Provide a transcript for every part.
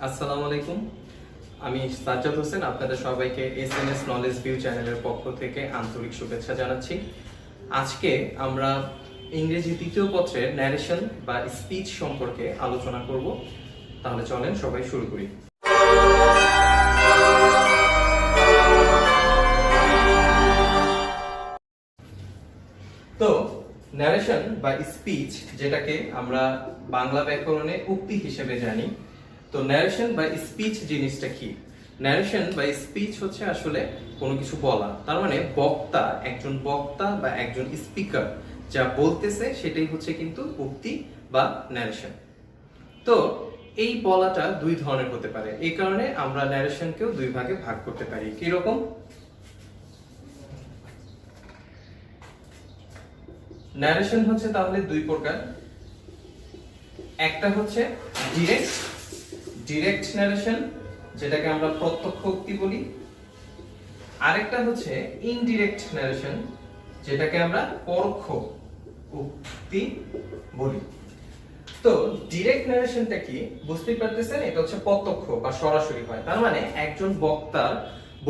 আসসালামু আলাইকুম। আমি সাজ্জাদ হোসেন আপনাদের সবাইকে এসএনএস নলেজ ভিউ চ্যানেলের পক্ষ থেকে আন্তরিক শুভেচ্ছা জানাচ্ছি। আজকে আমরা ইংরেজি তৃতীয় পত্রের ন্যারেশন বা স্পিচ সম্পর্কে আলোচনা করব। তাহলে চলেন সবাই শুরু করি। তো ন্যারেশন বা স্পিচ, যেটাকে আমরা বাংলা ব্যাকরণে উক্তি হিসেবে জানি, তো ন্যারেশন বা স্পিচ জিনিসটা কি? ন্যারেশন বা স্পিচ হচ্ছে আসলে কোনো কিছু বলা, তার মানে একজন বক্তা বা একজন স্পিকার যা বলতেছে সেটাই হচ্ছে কিন্তু উক্তি বা ন্যারেশন। তো এই বলাটা দুই ধরনের হতে পারে, এই কারণে আমরা ন্যারেশনকেও দুই ভাগে ভাগ করতে পারি। কিরকম? ন্যারেশন হচ্ছে তাহলে দুই প্রকার। একটা হচ্ছে ডিরেক্ট ন্যারেশন, যেটাকে আমরা প্রত্যক্ষ উক্তি বলি। আরেকটা হচ্ছে ইনডিরেক্ট ন্যারেশন, যেটাকে আমরা পরোক্ষ উক্তি বলি। তো ডিরেক্ট ন্যারেশনটা কি বুঝতেই পারতেছেন, এটা হচ্ছে প্রত্যক্ষ বা সরাসরি হয়। তার মানে একজন বক্তার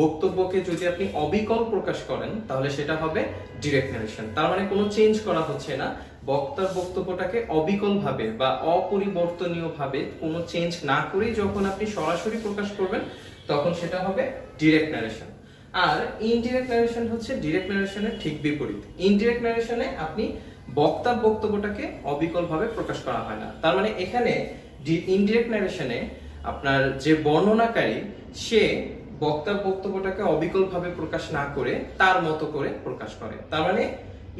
বক্তব্যকে যদি আপনি অবিকল প্রকাশ করেন তাহলে সেটা হবে ডিরেক্ট ন্যারেশন। তার মানে কোনো চেঞ্জ করা হচ্ছে না, বক্তার বক্তব্যটাকে অবিকল ভাবে বা অপরিবর্তনীয় ভাবে কোনো চেঞ্জ না করেই যখন আপনি সরাসরি প্রকাশ করবেন তখন সেটা হবে ডিরেক্ট ন্যারেশন। আর ইনডিরেক্ট ন্যারেশন হচ্ছে ডিরেক্ট ন্যারেশনের ঠিক বিপরীত। ইনডিরেক্ট ন্যারেশনে আপনি বক্তার বক্তব্যটাকে অবিকল ভাবে প্রকাশ করা হয় না। তার মানে এখানে ইনডিরেক্ট ন্যারেশনে আপনার যে বর্ণনাকারী সে বক্তার বক্তব্যটাকে অবিকল ভাবে প্রকাশ না করে তার মতো করে প্রকাশ করে। তার মানে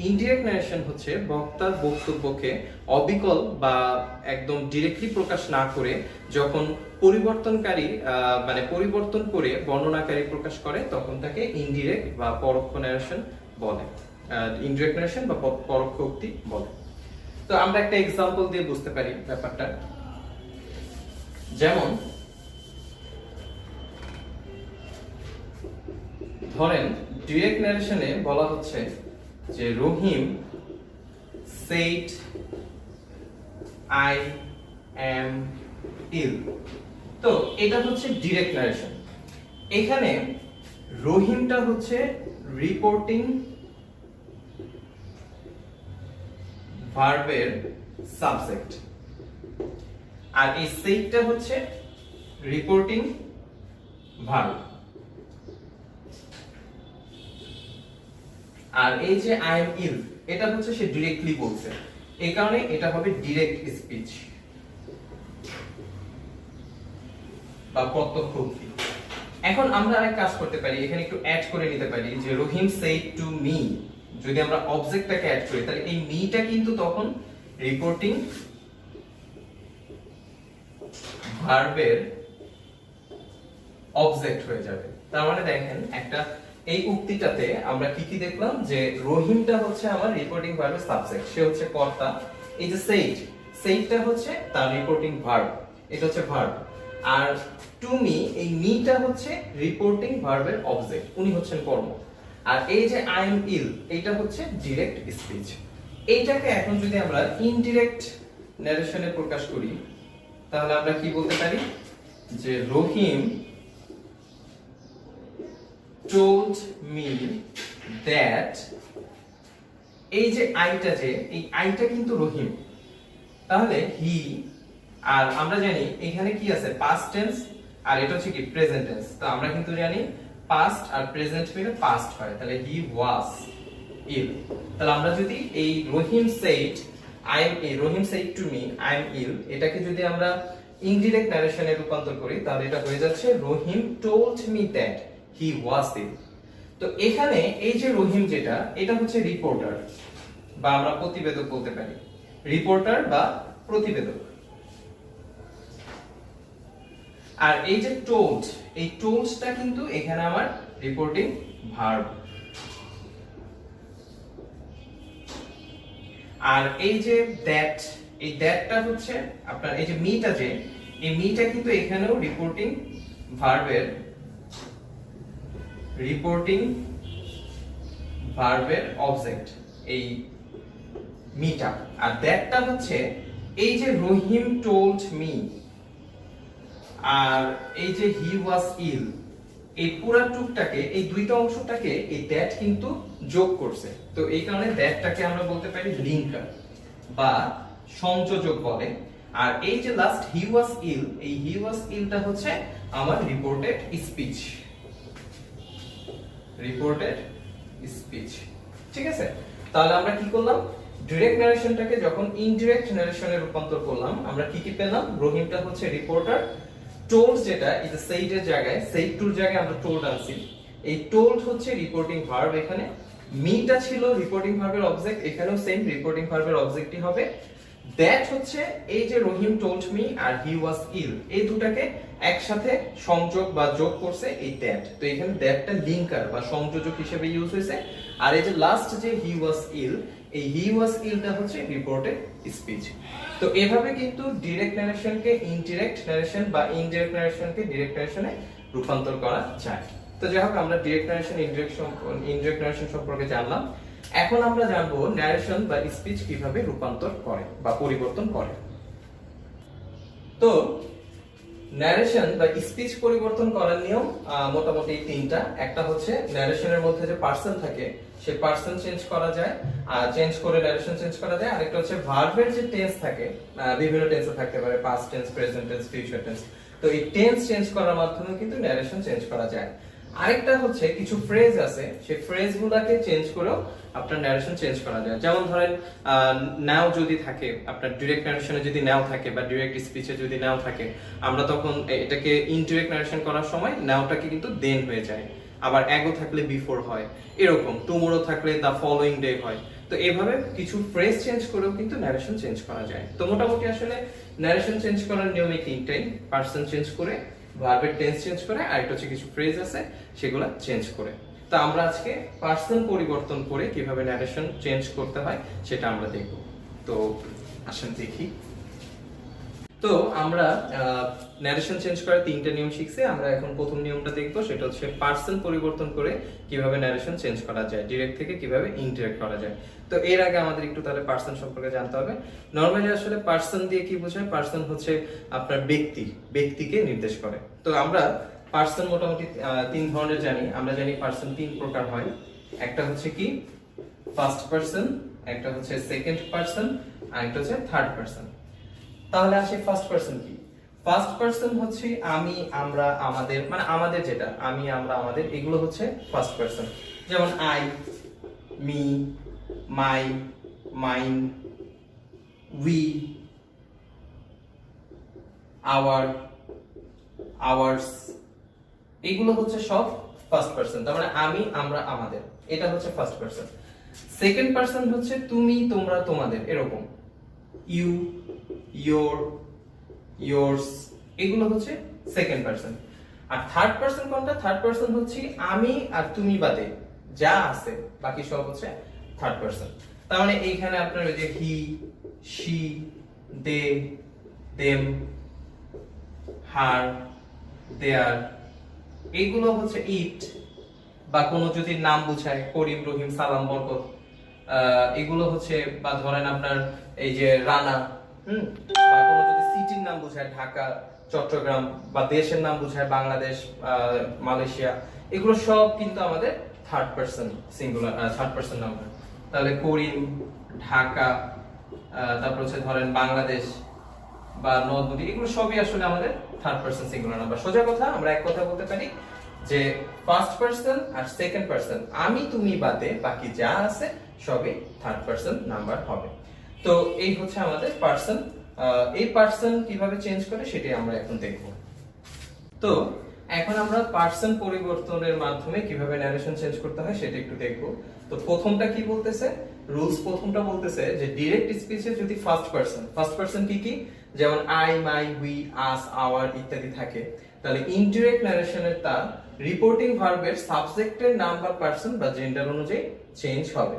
ইনডিরেক্ট ন্যারেশন হচ্ছে বক্তার বক্তব্যকে অবিকল বা একদম ডিরেক্টলি প্রকাশ না করে যখন পরিবর্তন করে বর্ণনাকারী প্রকাশ করে তখন তাকে ইনডিরেক্ট বা পরোক্ষ ন্যারেশন বলে, ইনডিরেক্ট ন্যারেশন বা পরোক্ষ উক্তি বলে। তো আমরা একটা এক্সাম্পল দিয়ে বুঝতে পারি ব্যাপারটা। যেমন ধরেন ডিরেক্ট ন্যারেশনে বলা হচ্ছে যে রহিম said I am ill। তো এটা হচ্ছে ডিরেক্ট ন্যারেশন। এখানে রহিমটা হচ্ছে রিপোর্টিং ভার্বের সাবজেক্ট, আর এই সেইডটা হচ্ছে রিপোর্টিং ভার্ব। আর এই যে আই এম ইল, এটা হচ্ছে সে ডিরেক্টলি বলছে, এই কারণে এটা হবে ডিরেক্ট স্পিচ বা প্রত্যক্ষ উক্তি। এখন আমরা আরেক কাজ করতে পারি, এখানে একটু অ্যাড করে নিতে পারি যে রহিম সেড টু মি। যদি আমরা অবজেক্টটাকে অ্যাড করি তাহলে এই মিটা কিন্তু তখন রিপোর্টিং ভার্বের অবজেক্ট হয়ে যাবে। তার মানে দেখেন একটা এই উক্তিটাতে আমরা কি কি দেখলাম, যে রহিমটা হচ্ছে আমার রিপোর্টিং ভার্বের সাবজেক্ট, সে হচ্ছে কর্তা। এই যে সেইডটা হচ্ছে তার রিপোর্টিং ভার্ব, এটা হচ্ছে ভার্ব। আর টু মি, এই মিটা হচ্ছে রিপোর্টিং ভার্বের অবজেক্ট, উনি হচ্ছেন কর্ম। আর এই যে আই এম ইল, এটা হচ্ছে ডিরেক্ট স্পিচ। এইটাকে এখন যদি আমরা ইনডিরেক্ট ন্যারেশনে প্রকাশ করি তাহলে আমরা কি বলতে পারি, যে রহিম told me that, এই যে আইটা, যে এই আইটা কিন্তু রহিম, তাহলে হি, আর আমরা জানি এখানে কি আছে পাস্ট টেন্স আর এটা হচ্ছে কি প্রেজেন্ট টেন্স। তো আমরা কিন্তু জানি পাস্ট আর প্রেজেন্ট মিলে পাস্ট হয়, তাহলে হি ওয়াজ ইল। তাহলে আমরা যদি এই রহিম said to me I am ill, এটাকে যদি আমরা ইনডিরেক্ট ন্যারেশনে রূপান্তর করি তাহলে এটা হয়ে যাচ্ছে রহিম told me that he was ill। তো এখানে এই যে রহিম, যেটা এটা হচ্ছে রিপোর্টার বা আমরা প্রতিবেদক বলতে পারি, রিপোর্টার বা প্রতিবেদক। আর এই যে টোল্ড, এই টোল্ডটা কিন্তু এখানে আমার রিপোর্টিং ভার্ব। আর এই যে দ্যাট, এই দ্যাটটা হচ্ছে আপনার এই যে মিটা, যে এই মিটা কিন্তু এখানেও রিপোর্টিং ভার্বের অবজেক্ট, এই মিট আপ। আর দ্যাটটা হচ্ছে এই যে রহিম টোল্ড মি, আর এই যে হি ওয়াজ ইল, এই পুরো টুকটাকে, এই দুইটা অংশটাকে এই দ্যাট কিন্তু যোগ করছে। তো এই কারণে দ্যাটটাকে আমরা বলতে পারি লিঙ্কার বা সংযোজক বলে। আর এই যে লাস্ট হি ওয়াজ ইল, এই হি ওয়াজ ইলটা হচ্ছে আমার রিপোর্টেড স্পিচ, রিপোর্টেড স্পিচ। ঠিক আছে, তাহলে আমরা কি করলাম, ডিরেক্ট নারেশনটাকে যখন ইনডিরেক্ট নারেশনে রূপান্তর করলাম, আমরা কি কি পেলাম, রহিমটা হচ্ছে রিপোর্টার, টোল্ড যেটা এই যে সেইডের জায়গায়, সেইড টুর জায়গায় আমরা টোল্ড আনছি, এই টোল্ড হচ্ছে রিপোর্টিং ভার্ব, এখানে মিটা ছিল রিপোর্টিং ভার্বের অবজেক্ট, এখানেও সেম রিপোর্টিং ভার্বের অবজেক্টই হবে। দ্যাট হচ্ছে এই যে রহিম টোল্ড মি আর হি ওয়াজ ইল, এই দুটাকে একসাথে সংযোগ বা যোগ করছে এই দ্যাট। তো এখানে দ্যাটটা লিঙ্কার বা সংযোজক হিসেবে ইউজ হয়েছে। আর এই যে লাস্ট যে হি ওয়াজ ইল, এই হি ওয়াজ ইলটা হচ্ছে রিপোর্টেড স্পিচ। তো এভাবে কিন্তু ডিরেক্ট নারেশনকে ইনডিরেক্ট নারেশন বা ইনডিরেক্ট নারেশনকে ডিরেক্ট নারেশনে রূপান্তর করা যায়। তো যাই হোক, আমরা ডিরেক্ট নারেশন ইনডিরেক্ট নারেশন সম্পর্কে জানলাম। এখন আমরা জানবো ন্যারেশন বা স্পিচ কিভাবে রূপান্তর করে বা পরিবর্তন করে। তো ন্যারেশন বা স্পিচ পরিবর্তন করার নিয়ম মোটামুটি তিনটা। একটা হচ্ছে ন্যারেশনের মধ্যে যে পার্সন থাকে সেই পার্সন চেঞ্জ করা যায়, চেঞ্জ করে ন্যারেশন চেঞ্জ করা যায়। আরেকটা হচ্ছে ভার্বের যে টেন্স থাকে, বিভিন্ন টেন্সে থাকতে পারে, past tense, present tense, future tense. তো এই টেন্স চেঞ্জ করার মাধ্যমে কিন্তু ন্যারেশন চেঞ্জ করা যায়। আরেকটা হচ্ছে কিছু ফ্রেজ আছে, সেই ফ্রেজগুলোকে চেঞ্জ করেও আপনার ন্যারেশন চেঞ্জ করা যায়। যেমন ধরেন নাও যদি থাকে, আপনার ডিরেক্ট ন্যারেশনে যদি নাও থাকে বা ডিরেক্ট স্পিচে যদি নাও থাকে, আমরা তখন এটাকে ইনডিরেক্ট ন্যারেশন করার সময় নাওটাকে কিন্তু দেন হয়ে যায়। আবার অ্যাগো থাকলে বিফোর হয়, এরকম টুমোরো থাকলে দ্য ফলোইং ডে হয়। তো এভাবে কিছু ফ্রেজ চেঞ্জ করেও কিন্তু ন্যারেশন চেঞ্জ করা যায়। তো মোটামুটি আসলে ন্যারেশন চেঞ্জ করার নিয়ম এই তিনটাই, পার্সন চেঞ্জ করে, ভার্বের টেন্স চেঞ্জ করে, আর একটা হচ্ছে কিছু ফ্রেজ আছে সেগুলা চেঞ্জ করে। তো আমরা আজকে পার্সন পরিবর্তন করে কিভাবে ন্যারেশন চেঞ্জ করতে হয় সেটা আমরা দেখব। তো আসেন দেখি। তো আমরা ন্যারেশন চেঞ্জ করার তিনটা নিয়ম শিখছি। আমরা এখন প্রথম নিয়মটা দেখব, সেটা হচ্ছে পার্সন পরিবর্তন করে কিভাবে ন্যারেশন চেঞ্জ করা যায়, ডিরেক্ট থেকে কিভাবে ইনডিরেক্ট করা যায়। তো এর আগে আমাদের একটু তাহলে পার্সন সম্পর্কে জানতে হবে। নরমালি আসলে পার্সন দিয়ে কি বোঝায়, পার্সন হচ্ছে আপনার ব্যক্তি, ব্যক্তিকে নির্দেশ করে। তো আমরা পার্সন মোটামুটি তিন ধরনের জানি। আমরা জানি পার্সন তিন প্রকার হয়। একটা হচ্ছে কি ফার্স্ট পার্সন, একটা হচ্ছে সেকেন্ড পার্সন, আর একটা হচ্ছে থার্ড পার্সন। তাহলে আসি ফার্স্ট পার্সন কি। ফার্স্ট পার্সন হচ্ছে আমি, আমরা, আমাদের, মানে আমাদের যেটা আমি, আমরা, আমাদের, এগুলো হচ্ছে ফার্স্ট পার্সন। যেমন I, me, my, mine, we, our, ours, এগুলো হচ্ছে সব ফার্স্ট পার্সন। তার মানে আমি, আমরা, আমাদের, এটা হচ্ছে ফার্স্ট পার্সন। সেকেন্ড পার্সন হচ্ছে তুমি, তোমরা, তোমাদের, এরকম ইউ, ইয়োর, ইয়োর্স, এগুলো হচ্ছে সেকেন্ড পার্সন। আর থার্ড পার্সন কোনটা, থার্ড পার্সন হচ্ছে আমি আর তুমি বাদে যা আছে বাকি সব হচ্ছে থার্ড পার্সন। তার মানে এইখানে আপনার ওই যে হি, শি, দে, দেম, হার, দেয়ার, এইগুলো হচ্ছে ইট, বা কোনো যদি নাম বোঝায় করিম, রহিম, সালাম, বরকত, এগুলো হচ্ছে, বা ধরেন আপনার এই যে রানা, বা কোনো যদি সিটির নাম বোঝায় ঢাকা, চট্টগ্রাম, বা দেশের নাম বোঝায় বাংলাদেশ, মালয়েশিয়া, এগুলো সব কিন্তু আমাদের third person singular, third person number. তাহলে করিম, ঢাকা, তারপর হচ্ছে ধরেন বাংলাদেশ বা নদ নদী, এগুলো সবই আসলে আমাদের থার্ড পার্সন সিঙ্গুলার নাম্বার। সোজা কথা আমরা এক কথা বলতে পারি যে ফার্স্ট পার্সন আর সেকেন্ড পার্সন, আমি তুমি বাদে বাকি যা আছে সবই থার্ড পার্সন নাম্বার হবে। তো এই হচ্ছে আমাদের পার্সন। এই পার্সন কিভাবে চেঞ্জ করে সেটাই আমরা এখন দেখব। তো এখন আমরা পার্সন পরিবর্তনের মাধ্যমে কিভাবে ন্যারেশন চেঞ্জ করতে হয় সেটা একটু দেখব। তো প্রথমটা কি বলতেছে, রুলস প্রথমটা বলতেছে যে ডিরেক্ট স্পিচে যদি ফার্স্ট পার্সন কি কি, যেমন I, my, we, us, our ইত্যাদি থাকে, তাহলে ইনডিরেক্ট ন্যারেশনের তা রিপোর্টিং ভার্বের সাবজেক্টের নাম বা পার্সন বা জেন্ডার অনুযায়ী চেঞ্জ হবে।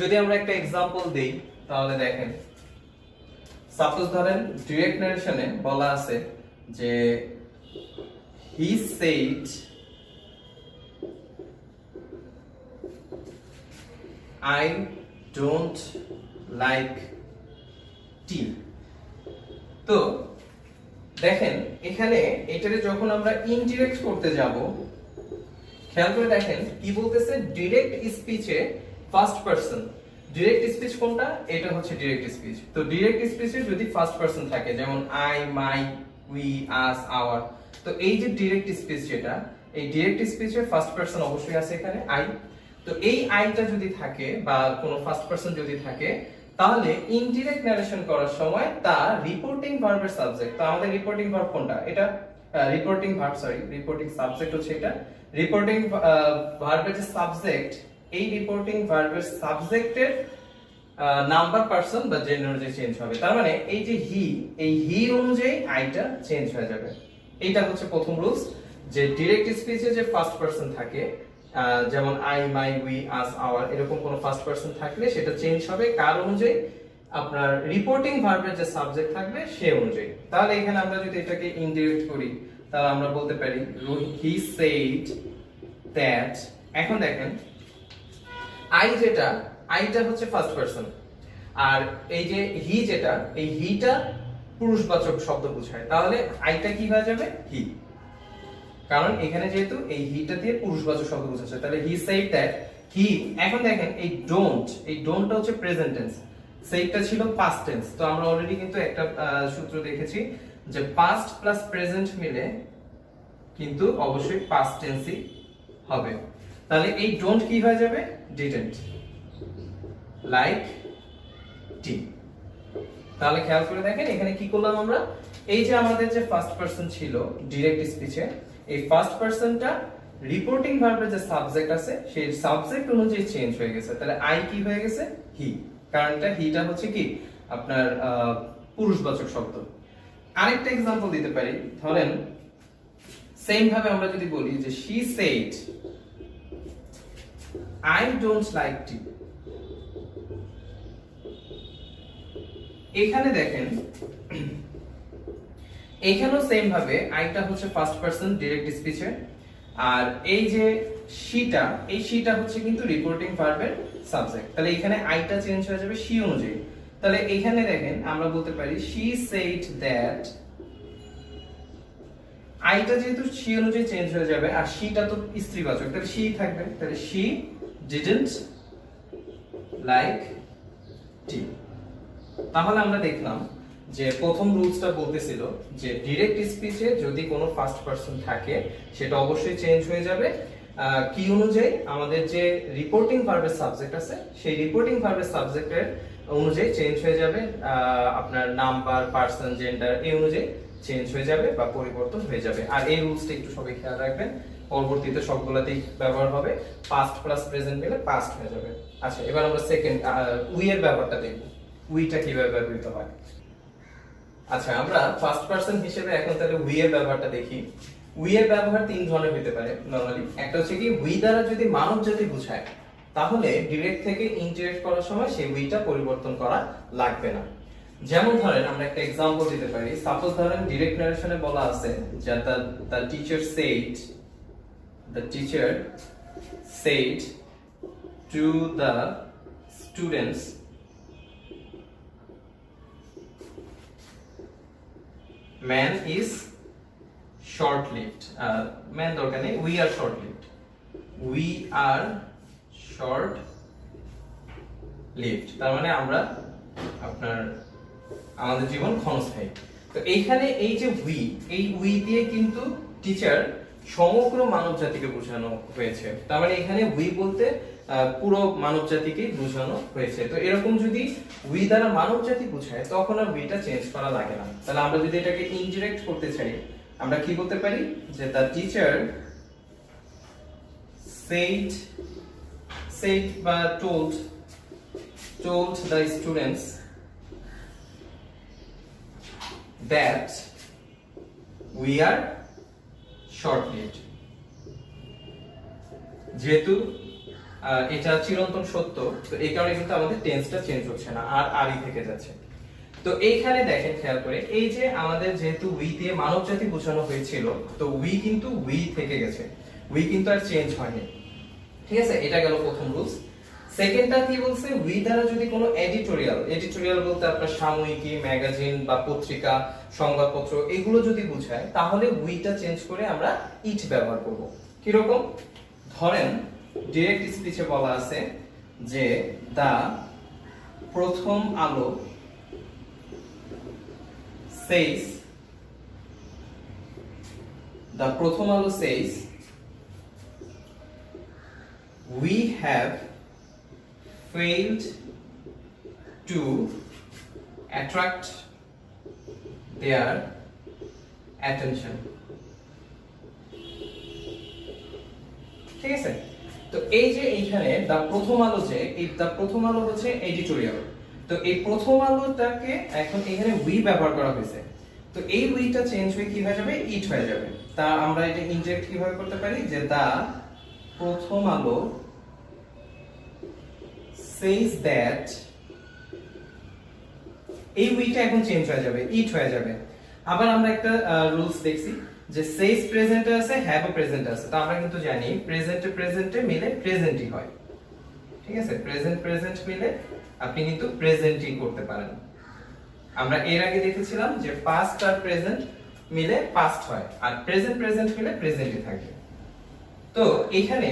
যদি আমরা একটা এক্সাম্পল দেই তাহলে দেখেন, সাপোজ ধরেন ডিরেক্ট ন্যারেশনে বলা আছে যে he said I don't like tea. তো দেখেন এখানে এটারে যখন আমরা ইনডিরেক্ট করতে যাব, খেয়াল করে দেখেন কি বলতেছে, ডিরেক্ট স্পিচে ফার্স্ট পারসন। ডিরেক্ট স্পিচ কোনটা? এটা হচ্ছে ডিরেক্ট স্পিচ। তো ডিরেক্ট স্পিচে যদি ফার্স্ট পারসন থাকে, যেমন I, my, we, us, our, তো এই যে ডিরেক্ট স্পিচ যেটা, এই ডিরেক্ট স্পিচে ফার্স্ট পারসন অবশ্যই আছে এখানে আই। তো এই আইটা যদি থাকে বা কোনো ফার্স্ট পারসন যদি থাকে, তাহলে ইনডিরেক্ট নারেশন করার সময় তার রিপোর্টিং ভার্বের সাবজেক্ট, তো আমাদের রিপোর্টিং ভার্ব কোনটা? এটা reporting verb, sorry reporting subject হচ্ছে এটা। রিপোর্টিং ভার্বের যে সাবজেক্ট, এই রিপোর্টিং ভার্বের সাবজেক্টের নাম্বার, পারসন বা জেন্ডার অনুযায়ী চেঞ্জ হবে। তার মানে এই যে হি, এই হি অনুযায়ী আইটা চেঞ্জ হয়ে যাবে। এইটা হচ্ছে প্রথম রুলস, যে ডিরেক্ট স্পিচে যে ফার্স্ট পারসন থাকে, যেমন I, my, we, us, our, এরকম কোন ফার্স্ট পারসন থাকলে সেটা চেঞ্জ হবে কার অনুযায়ী? আপনার রিপোর্টিং ভার্বের যে সাবজেক্ট থাকবে সে অনুযায়ী। তাহলে এখানে আমরা যদি এটাকে ইনডিরেক্ট করি, তাহলে আমরা বলতে পারি হি সেড দ্যাট। এখন দেখেন আই যেটা, আইটা হচ্ছে ফার্স্ট পারসন, আর এই যে হি যেটা, এই হিটা পুরুষবাচক শব্দ বোঝায়, তাহলে আইটা কি হয়ে যাবে? হি। কারণ এখানে যেহেতু এই হিটা দিয়ে পুরুষবাচক শব্দ বোঝাচ্ছে, তাহলে হি সেড দ্যাট হি। এখন দেখেন এই ডোন্ট, এই ডোন্টটা হচ্ছে প্রেজেন্ট টেন্স, সেইটা ছিল পাস্ট টেন্স। তো আমরা অলরেডি কিন্তু একটা সূত্র দেখেছি যে পাস্ট প্লাস প্রেজেন্ট মিলে কিন্তু অবশ্যই পাস্ট টেন্সই হবে। তাহলে এই ডোন্ট কি হয়ে যাবে? Didn't, like tea. তাহলে খেয়াল করে দেখেন এখানে কি করলাম আমরা, এই যে আমাদের যে ফার্স্ট পারসন ছিল ডিরেক্ট স্পিচে, এই ফার্স্ট পারসনটা রিপোর্টিং ভার্বের যে সাবজেক্ট আছে সেই সাবজেক্ট অনুযায়ী চেঞ্জ হয়ে গেছে। তাহলে আই কি হয়ে গেছে? হি। কারণ এটা হিটা হচ্ছে কি আপনার পুরুষবাচক শব্দ। আরেকটা एग्जांपल দিতে পারি, ধরেন সেম ভাবে আমরা যদি বলি যে she said I don't like tea। এখানে দেখেন এখানেও সেম ভাবে আইটা হচ্ছে ফার্স্ট পারসন ডিরেক্ট স্পিচে, আর এই যে শিটা, এই শিটা হচ্ছে কিন্তু রিপোর্টিং ভার্বের সাবজেক্ট। তাহলে এখানে আইটা চেঞ্জ হয়ে যাবে শি অনুযায়ী। তাহলে এখানে দেখেন আমরা বলতে পারি she said that, আইটা যেহেতু শি অনুযায়ী চেঞ্জ হয়ে যাবে আর শিটা তো স্ত্রীবাচক, তাহলে শি থাকবে। তাহলে she didn't like tea। তাহলে আমরা দেখলাম যে প্রথম রুলসটা বলতেছিল যে ডিরেক্ট স্পিচে যদি কোনো ফার্স্ট পারসন থাকে সেটা অবশ্যই চেঞ্জ হয়ে যাবে কি অনুযায়ী? আমাদের যে রিপোর্টিং ভার্বের সাবজেক্ট আছে সেই রিপোর্টিং ভার্বের সাবজেক্টের অনুযায়ী চেঞ্জ হয়ে যাবে, আপনার নাম্বার, পারসন, জেন্ডার এই অনুযায়ী চেঞ্জ হয়ে যাবে বা পরিবর্তন হয়ে যাবে। আর এই রুলসটা একটু সবাই খেয়াল রাখবেন, পরবর্তীতে সবগুলাতেই ব্যবহার হবে, পাস্ট প্লাস প্রেজেন্ট মিলে পাস্ট হয়ে যাবে। আচ্ছা, এবার আমরা সেকেন্ড উই এর ব্যাপারটা দেখব, উইটা কিভাবে ব্যবহৃত হয়। আচ্ছা, আমরা ফার্স্ট পারসন হিসেবে এখন তাহলে উই এর ব্যবহারটা দেখি। উই এর ব্যবহার তিন ধরনের হতে পারে নরমালি। একটা হচ্ছে কি উই দ্বারা যদি মানব জাতি বোঝায় তাহলে ডিরেক্ট থেকে ইনডিরেক্ট করার সময় সেই উইটা পরিবর্তন করা লাগবে না। যেমন ধরেন আমরা একটা एग्जांपल দিতে পারি, সাপোজ ধরেন ডিরেক্ট নারেশনে বলা আছে যে the teacher said to the students man is short lived, man দরকার নেই, we are short lived, we are short lived, তার মানে আমরা আপনার আমাদের জীবন ক্ষণস্থায়ী। তো এইখানে এই যে উই, এই উই দিয়ে কিন্তু টিচার সমগ্র মানব জাতিকে বোঝানো হয়েছে। তার মানে এখানে উই বলতে পুরো মানব জাতিকে বোঝানো হয়েছে। তো এরকম যদি উই দ্বারা মানব জাতি বোঝায় তখন আর উইটা চেঞ্জ করা লাগে না। তাহলে আমরা যদি এটাকে ইনডিরেক্ট করতে চাই আমরা কি বলতে পারি যে the teacher said বা told the students that we are short lived। যেহেতু এটা চিরন্তন সত্য, তো এই কারণে কিন্তু আমাদের টেন্সটা চেঞ্জ হচ্ছে না, আর আরই থেকে যাচ্ছে। তো এইখানে দেখেন খেয়াল করে, এই যে আমাদের যেহেতু উই দিয়ে মানব জাতি বোঝানো হয়েছিল, তো উই কিন্তু উই থেকে গেছে, উই কিন্তু আর চেঞ্জ হয়নি। ঠিক আছে, এটা গেল প্রথম রুলস। সেকেন্ডটা কি বলছে, উই দ্বারা যদি কোনো এডিটোরিয়াল বলতে আপনার সাময়িকী, ম্যাগাজিন বা পত্রিকা, সংবাদপত্র এগুলো যদি বোঝায়, তাহলে উইটা চেঞ্জ করে আমরা ইট ব্যবহার করব। কি রকম? ধরেন ডিরেক্ট স্পিচে বলা আছে যে দা প্রথম আলো says, the প্রথম আলো says, we have failed to attract their attention. ঠিক আছে? তো এই যে এইখানে দা প্রথম আলো, যে এই দা প্রথম আলো হচ্ছে এডিটোরিয়াল, তো এই প্রথম আলোটাকে এখন এখানে উই ব্যবহার করা হয়েছে, তো এই উইটা চেঞ্জ হয়ে কি হয়ে যাবে, ইট হয়ে যাবে। তা আমরা এটা ইনডিরেক্ট কিভাবে করতে পারি, যে দা প্রথম আলো says that, এই উইটা এখন চেঞ্জ হয়ে যাবে, ইট হয়ে যাবে। আবার আমরা একটা রুলস দেখছি যে says প্রেজেন্টে আছে, have ও প্রেজেন্টে আছে, তো আমরা কিন্তু জানি প্রেজেন্টে মিলে প্রেজেন্টই হয়। ঠিক আছে, প্রেজেন্ট মিলে আপনি কিন্তু প্রেজেন্টই করতে পারেন। আমরা এর আগে দেখেছিলাম যে পাস্ট আর প্রেজেন্ট মিলে পাস্ট হয়, আর প্রেজেন্ট মিলে প্রেজেন্টই থাকে। তো এখানে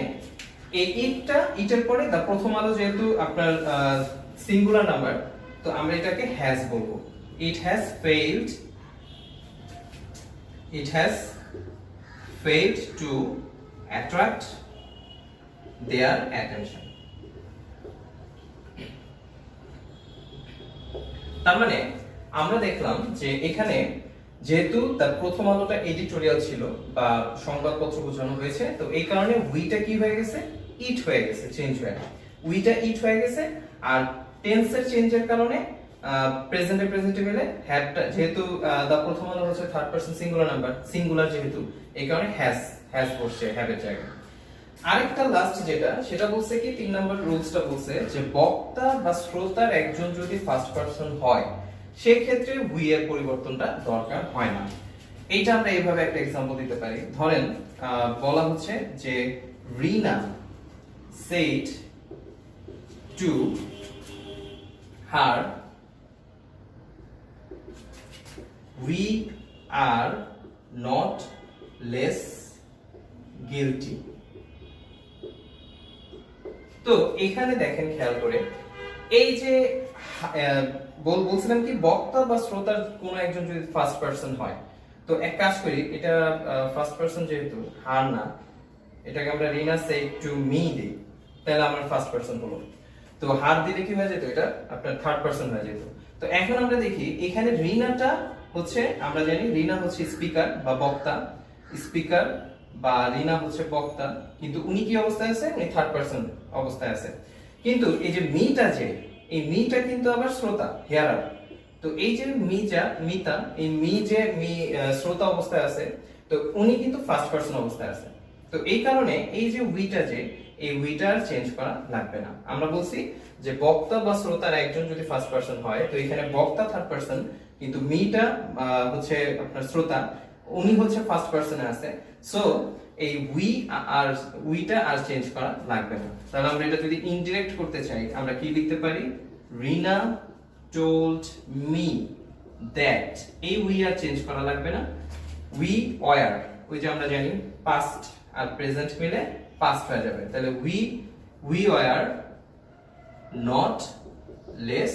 এই ইটের পরে দা প্রথম আলো যেহেতু আপনার সিঙ্গুলার নাম্বার, তো আমরা এটাকে হ্যাজ বলবো। It has failed to attract their attention. তার মানে আমরা দেখলাম যে এখানে যেহেতু তার প্রথম আলোটা এডিটোরিয়াল ছিল বা সংবাদপত্র বোঝানো হয়েছে, তো এই কারণে উইটা কি হয়ে গেছে, ইট হয়ে গেছে, চেঞ্জ হয়ে উইটা ইট হয়ে গেছে। আর টেন্সের চেঞ্জের কারণে প্রেজেন্টে মিলে হ্যাভটা, যেহেতু দা প্রথম আলো হচ্ছে third person singular number, singular যেহেতু, এই কারণে হ্যাজ বসছে হ্যাভের জায়গায়। আরেকটা লাস্ট যেটা, সেটা বলছে কি 3 নাম্বার রুলসটা বলছে যে বক্তা বা শ্রোতার একজন যদি ফার্স্ট পারসন হয়, সেই ক্ষেত্রে উই এর পরিবর্তনটা দরকার হয় না। এইটা আমরা এইভাবে একটা एग्जांपल দিতে পারি। ধরেন বলা হচ্ছে যে রিনা said to her, we are not less guilty. তো এখানে দেখেন খেয়াল করে, এই যে বলছিলাম কি বক্তা বা শ্রোতার কোন একজন যদি ফার্স্ট পারসন হয়, তো এক কাজ করি, এটা ফার্স্ট পারসন যেহেতু হার না, এটাকে আমরা রিনা said to me দিই, তাহলে আমার ফার্স্ট পারসন হলো। তো হার দিলে কি হয়ে যেত, এটা আপনার থার্ড পারসন হয়ে যেত। তো এখন আমরা দেখি এখানে রিনাটা হচ্ছে, আমরা জানি রিনা হচ্ছে স্পিকার বা বক্তা, স্পিকার বা রিনা হচ্ছে বক্তা, কিন্তু উনি কি অবস্থায় আছে, উনি থার্ড পারসন অবস্থায় আছে। কিন্তু এই যে মিটা, যে এই মিটা কিন্তু আবার শ্রোতা, হিয়ারার। তো এই যে মিতা, এই শ্রোতা অবস্থায় আছে, তো উনি কিন্তু ফার্স্ট পারসন অবস্থায় আছে। তো এই কারণে এই যে উইটা, যে এই উইটার চেঞ্জ করা লাগবে না। আমরা বলছি যে বক্তা বা শ্রোতার একজন যদি ফার্স্ট পারসন হয়, তো এখানে বক্তা থার্ড পারসন, কিন্তু মিটা হচ্ছে আপনার শ্রোতা, উনি হচ্ছে ফার্স্ট পারসনে আছে। সো এই উইটা আর চেঞ্জ করা লাগবে না। তাহলে আমরা এটা যদি ইনডিরেক্ট করতে চাই, আমরা কি লিখতে পারি, রিনা told me that, এই উই আর চেঞ্জ করা লাগবে না। উই ওয়ার, ওই যে আমরা জানি পাস্ট আর প্রেজেন্ট মিলে পাস্ট হয়ে যাবে, তাহলে we were not less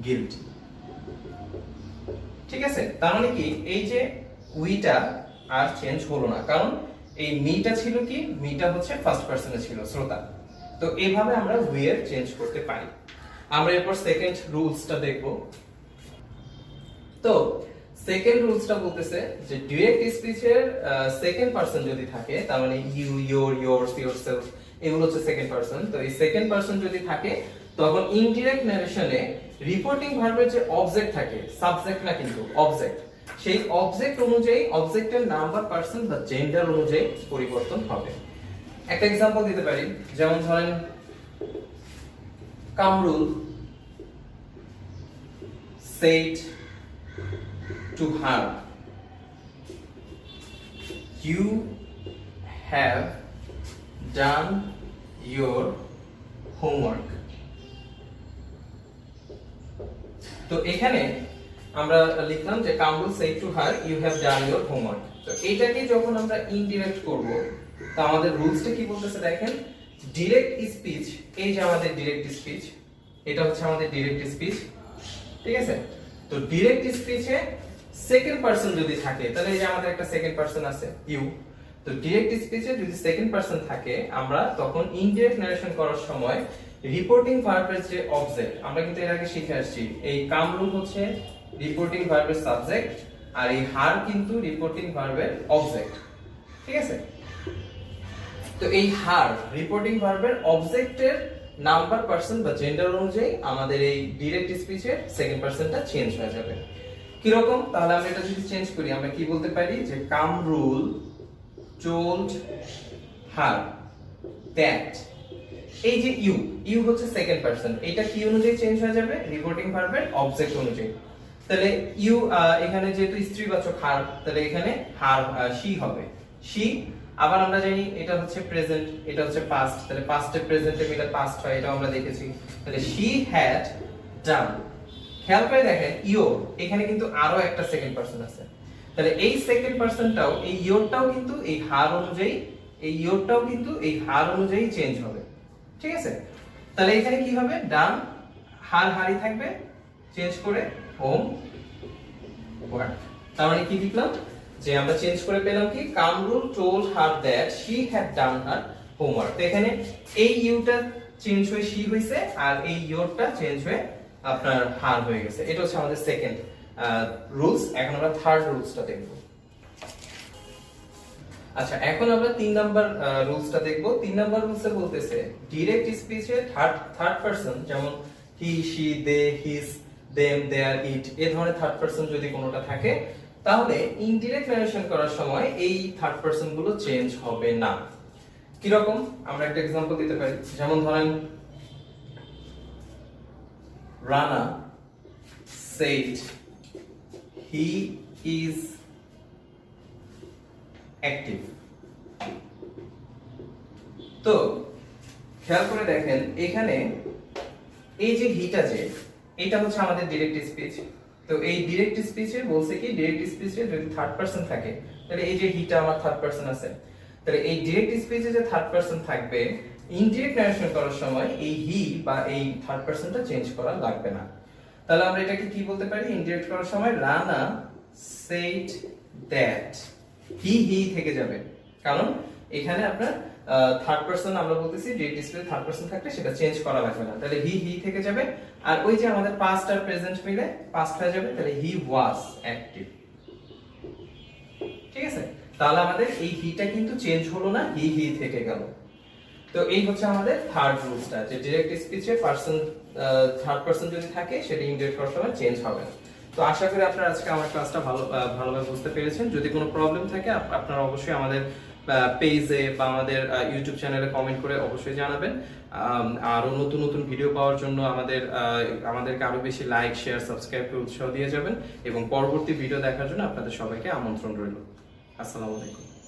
guilty. ঠিক আছে, তার মানে কি এই যে উইটা আর চেঞ্জ হলো না, কারণ এই মিটা ছিল কি, মিটা হচ্ছে ফার্স্ট পারসনে ছিল, শ্রোতা। তো এইভাবে আমরা উই এর চেঞ্জ করতে পারি। আমরা এরপর সেকেন্ড রুলসটা দেখব। তো সেকেন্ড রুলসটা বলতেছে যে ডিরেক্ট স্পিচের সেকেন্ড পারসন যদি থাকে, তার মানে ইউ, ইয়োর, ইয়োরস, ইয়োরসেলফ, এগুলো হচ্ছে সেকেন্ড পারসন। তো এই সেকেন্ড পারসন যদি থাকে, তখন ইনডিরেক্ট নারেশনে রিপোর্টিং ভার্বের যে অবজেক্ট থাকে, সাবজেক্ট না কিন্তু অবজেক্ট, সেই অবজেক্ট অনুযায়ী অবজেক্টের নাম্বার, পারসন বা জেন্ডার অনুযায়ী পরিবর্তন হবে। একটা एग्जांपल দিতে পারি, যেমন ধরেন Kamrul said to her, you have done your homework. তো এখানে আমরা লিখলাম যে Kamrul said to her you have done your homework। তো এটাকে যখন আমরা ইনডিরেক্ট করব, তো আমাদের রুলসটা কি বলতেছে দেখেন, ডাইরেক্ট স্পিচ, এই যে আমাদের ডাইরেক্ট স্পিচ, এটা হচ্ছে আমাদের ডাইরেক্ট স্পিচ, ঠিক আছে। তো ডাইরেক্ট স্পিচে সেকেন্ড পারসন যদি থাকে, তাহলে এই যে আমাদের একটা সেকেন্ড পারসন আছে ইউ। তো ডাইরেক্ট স্পিচে যদি সেকেন্ড পারসন থাকে, আমরা তখন ইনডিরেক্ট নারেশন করার সময় রিপোর্টিং ভার্বের যে অবজেক্ট, আমরা কিন্তু এর আগে শিখে আসছি, এই কামরুল হচ্ছে রিপোর্টিং ভার্বের সাবজেক্ট, আর এই হার কিন্তু রিপোর্টিং ভার্বের অবজেক্ট, ঠিক আছে। তো এই হার রিপোর্টিং ভার্বের অবজেক্টের নাম্বার পারসন বা জেন্ডার অনুযায়ী আমাদের এই ডাইরেক্ট স্পিচের সেকেন্ড পারসনটা চেঞ্জ হয়ে যাবে। কি রকম? তাহলে আমরা এটা যদি চেঞ্জ করি, আমরা কি বলতে পারি যে কামরুল told her that, এই যে ইউ হচ্ছে সেকেন্ড পারসন, এটা কি অনুযায়ী চেঞ্জ হয়ে যাবে? রিপোর্টিং ভার্বের অবজেক্ট অনুযায়ী। তাহলে ইউ এখানে যেহেতু স্ত্রীবাচক হার, তাহলে এখানে হার শি হবে, শি। আবার আমরা জানি এটা হচ্ছে প্রেজেন্ট, এটা হচ্ছে পাস্ট, তাহলে পাস্টে প্রেজেন্টে মিলে পাস্ট হয়, এটা আমরা দেখেছি। তাহলে শি হ্যাড ডান। খেয়াল করে দেখেন ইওর, এখানে কিন্তু আরো একটা সেকেন্ড পারসন আছে, তাহলে এই সেকেন্ড পারসনটাও, এই ইওরটাও কিন্তু এই হার অনুযায়ী, এই ইওরটাও কিন্তু এই হার অনুযায়ী চেঞ্জ হবে, ঠিক আছে। তাহলে এখানে কি হবে? ডান, হার হারই থাকবে, চেঞ্জ করে হোম ওয়ার্ক। তার মানে কি লিখলাম যে আমরা চেঞ্জ করে পেলাম কি, Kamrul told her that she had done her homework। তো এখানে এই ইউটা চেঞ্জ হয়ে শি হইছে, আর এই ইওরটা চেঞ্জ হয়ে আপনার হার হয়ে গেছে। এটা হচ্ছে আমাদের সেকেন্ড রুলস। এখন আমরা থার্ড রুলসটা দেখব। আচ্ছা, এখন আমরা 3 নাম্বার রুলসটা দেখব। 3 নাম্বার রুলসে বলতেছে ডাইরেক্ট স্পিচে থার্ড পারসন, যেমন হি, শি, দে, হিজ, দেম, দেয়ার, ইট, এই ধরনের থার্ড পারসন যদি কোনোটা থাকে, তাহলে ইনডিরেক্ট নারেশন করার সময় এই থার্ড পারসন গুলো চেঞ্জ হবে না। কি রকম? আমরা একটা एग्जांपल দিতে পারি, যেমন ধরেন Rana said he is active। তো খেয়াল করে দেখেন এখানে এই যে হিটা, যে এটা হচ্ছে আমাদের ডাইরেক্ট স্পিচ। তো এই ডাইরেক্ট স্পিচে বলছে কি, ডাইরেক্ট স্পিচে যদি থার্ড পারসন থাকে, তাহলে এই যে হিটা আমার থার্ড পারসন আছে, তাহলে এই ডাইরেক্ট স্পিচে যে থার্ড পারসন থাকবে, ইনডিরেক্ট নারেশন করার সময় এই হি বা এই থার্ড পারসনটা চেঞ্জ করা লাগবে না। তাহলে আমরা এটাকে কি বলতে পারি? ইনডিরেক্ট করার সময় রানা said that, হি থেকে যাবে, কারণ এখানে আপনার থার্ড পারসন আমরা বলতেছি ডাইরেক্ট স্পিচে থার্ড পারসন থাকলে সেটা চেঞ্জ করা লাগবে না, তাহলে হি থেকে যাবে। আর ওই যে আমাদের পাস্ট আর প্রেজেন্ট মিলে পাস্ট হয়ে যাবে, তাহলে হি ওয়াজ অ্যাক্টিভ, ঠিক আছে। তাহলে আমাদের এই হিটা কিন্তু চেঞ্জ হলো না, হি থেকে গেল। তো এই হচ্ছে আমাদের থার্ড রুলসটা, যে ডাইরেক্ট স্পিচে পারসন থার্ড পারসন যদি থাকে, সেটা ইনডিরেক্ট করার সময় চেঞ্জ হবে না। তো আশা করি আপনারা আজকে আমার ক্লাসটা ভালোভাবে বুঝতে পেরেছেন। যদি কোনো প্রবলেম থাকে আপনারা অবশ্যই আমাদের পেজে বা আমাদের ইউটিউব চ্যানেলে কমেন্ট করে অবশ্যই জানাবেন। আরো নতুন নতুন ভিডিও পাওয়ার জন্য আমাদেরকে আরো বেশি লাইক, শেয়ার, সাবস্ক্রাইব করে উৎসাহ দিয়ে যাবেন, এবং পরবর্তী ভিডিও দেখার জন্য আপনাদের সবাইকে আমন্ত্রণ রইল। আসসালামু আলাইকুম।